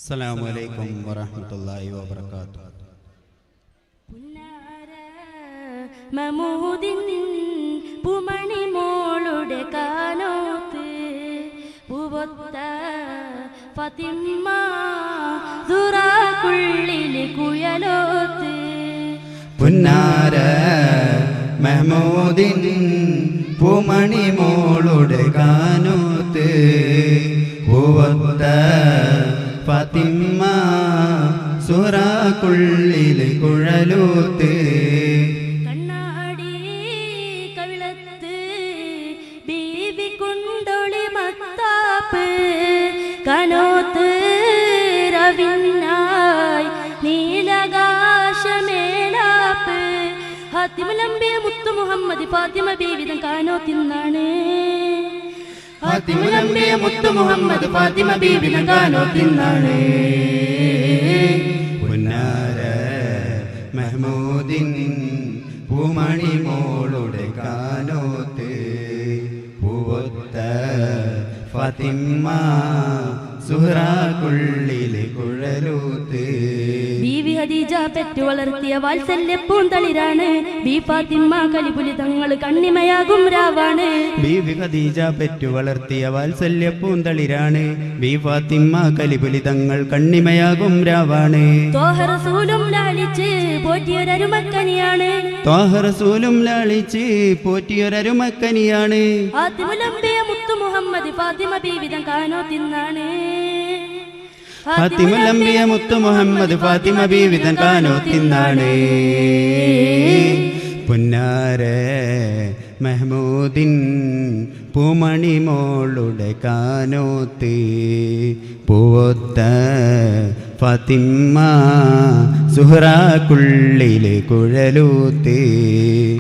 അസ്സലാമു അലൈക്കും വറഹ്മത്തുള്ളാഹി വബറകാതുഹു. മമൂദിൻ പൂമണി മോളുടെ കാനോത്ത് പൂവൊത്ത ഫാത്തിമ ദുറാക്കുള്ളിലെ കുയലോത്ത് പുന്നാര മഹമൂദിൻ പൂമണി മോളുടെ കാനോത്ത് പൂവൊത്ത ഫാത്തിമ സുറാക്കുള്ളിലെ കുഴലൂത്ത് കണ്ണാടി കവിളത്ത് ബീവി കുണ്ടൊളി മത്താപ്പ് കനോത്ത് രവിനായി നീലകാശമേലാപ്പ് ഹാത്തിമുലംബിയ മുത്തു മുഹമ്മദ് ഫാത്തിമ ബീവിതം കാനോത്തിന്നാണ് ഫാത്തിമുലംബിയ മുത്തു മുഹമ്മദ് ഫാത്തിമ ബീവിതം കാനോത്തിന്നാണ് പുന്നാര മഹമൂദിൻ പൂമണി മോളുടെ കാനോത്ത് പൂവൊത്ത ഫാത്തിമ സുഹ്റാക്കുള്ളിലെ കുഴലൂത്ത് ബീവി ഖദീജ പെറ്റു വളർത്തിയ വാത്സല്യ പൂന്തളിരാണ് ബി ഫാത്തിമ കലിപുലി തങ്ങൾ കണ്ണിമയാകും രാവാണ് ബീവി ഖദീജ പെറ്റു വളർത്തിയ വാത്സല്യ പൂന്തളിരാണ് ബി ഫാത്തിമ കലിപുലി തങ്ങൾ കണ്ണിമയാകും രാവാണ് ത്വാഹ റസൂലും ലാളിച്ച് പോറ്റിയൊരരുമക്കനിയാണ് ത്വാഹ റസൂലും ലാളിച്ച് പോറ്റിയൊരരുമക്കനിയാണ് ഹാത്തിമുലംബിയ മുത്തു മുഹമ്മദ് ഫാത്തിമ ബീവിതം കാനോത്തിന്നാണ് ഫാത്തിമുലംബിയ മുത്തു മുഹമ്മദ് ഫാത്തിമ ബീവിതം കാനോത്തിന്നാണ് പുന്നാര മഹമൂദിൻ പൂമണി മോളുടെ കാനോത്ത് പൂവൊത്ത ഫാത്തിമ സുഹ്റാക്കുള്ളിലെ കുഴലൂത്ത്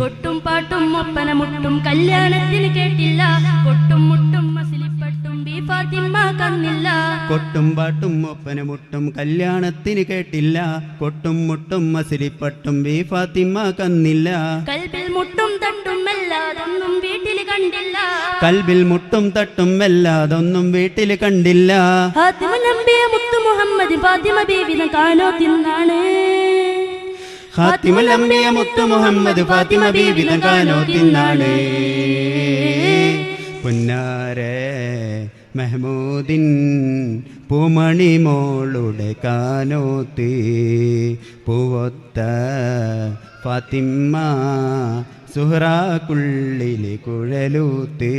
കൊട്ടും പാട്ടും ഒപ്പന മുട്ടും കല്യാണത്തിന് കേട്ടില്ല കൊട്ടും മുട്ടും മസിലിപ്പട്ടും ബി ഫാത്തിമ കന്നില്ല കൊട്ടും പാട്ടും ഒപ്പന മുട്ടും കല്യാണത്തിന് കേട്ടില്ല കൊട്ടും മുട്ടും മസിലിപ്പട്ടും ബി ഫാത്തിമ കന്നില്ല കൽബിൽ മുട്ടും തട്ടും അല്ലാതൊന്നും വീട്ടിൽ കണ്ടില്ല കൽബിൽ മുട്ടും തട്ടും അല്ലാതൊന്നും വീട്ടിൽ കണ്ടില്ല ഹാത്തിമുലംബിയ മുത്തു മുഹമ്മദ് ഫാത്തിമ ബീവിതം കാനോത്തിന്നാണ് ഹാത്തിമുലംബിയ മുത്തു മുഹമ്മദ് ഫാത്തിമ ബീവിതം കാനോത്തിന്നാണ് പുന്നാര മഹമൂദിൻ പൂമണി മോളുടെ കാനോത്ത് പൂവൊത്ത ഫാത്തിമ സുഹ്റാക്കുള്ളിലെ കുഴലൂത്ത്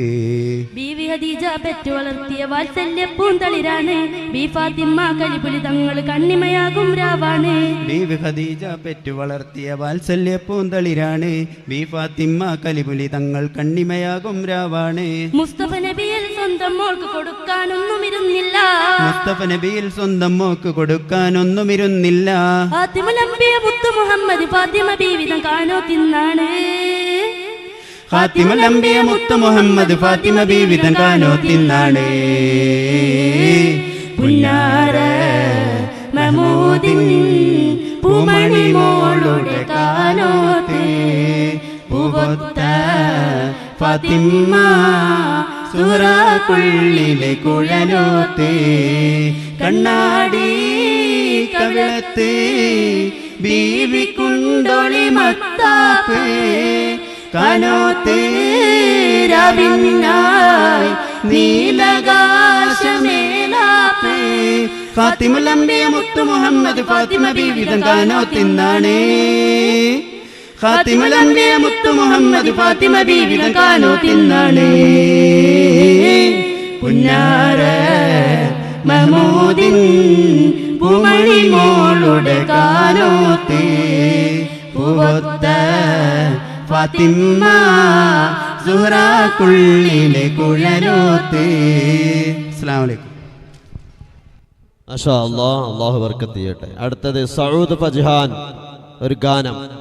ബീവി ഖദീജ പെറ്റു വളർത്തിയ വാത്സല്യ പൂന്തളിരാണ് ബി ഫാത്തിമ കലിപുലി തങ്ങൾ കണ്ണിമയാകും രാവാണ് ബീവി ഖദീജ പെറ്റു വളർത്തിയ വാത്സല്യ പൂന്തളിരാണ് ബി ഫാത്തിമ കലിപുലി തങ്ങൾ കണ്ണിമയാകും രാവാണ് മുസ്തഫ നബിയിൽ സ്വന്തം മോൾക്ക് കൊടുക്കാനൊന്നുമിരുന്നില്ല മുസ്തഫ നബിയിൽ സ്വന്തം മോക്ക് കൊടുക്കാനൊന്നുമിരുന്നില്ല ഹാത്തിമുലംബിയ മുത്തു മുഹമ്മദ് ഫാത്തിമ ബീവിതം കാനോത്തിന്നാണ് ഫാത്തിമുലംബിയ മുത്തു മുഹമ്മദ് ഫാത്തിമ ബീവിതം കാനോത്തിന്നാണ് പുന്നാര മഹമൂദിൻ പൂമണി മോളുടെ കാനോത്ത് പൂവൊത്ത ഫാത്തിമ സുഹ്റാക്കുള്ളിലെ കുഴലൂത്ത് കണ്ണാടി കവിളത്ത് ബീവി കുണ്ടൊളി മത്താപ്പ് കാനോത്ത് രവിനായി നീലകാശമേലാപ്പ് ഫാത്തിമുലംബിയ മുത്തു മുഹമ്മദ് ഫാത്തിമ ബീവിതം കാനോത്തിന്നാണ് ഫാത്തിമുലംബിയ മുത്തു മുഹമ്മദ് ഫാത്തിമ ബീവിതം കാനോത്തിന്നാണ് പുന്നാര മഹമൂദിൻ പൂമണി മോളുടെ കാനോത്ത് പൂവൊത്ത ഫാത്തിമ സുഹ്റാക്കുള്ളിലെ കുഴലൂത്ത്. അസ്സലാമു അലൈക്കും. മാഷാ അല്ലാഹ്, അല്ലാഹു ബർക്കത്ത് ചെയ്യട്ടെ. അടുത്തത് സഊദ് ഫജ്ഹാൻ ഒരു ഗാനം.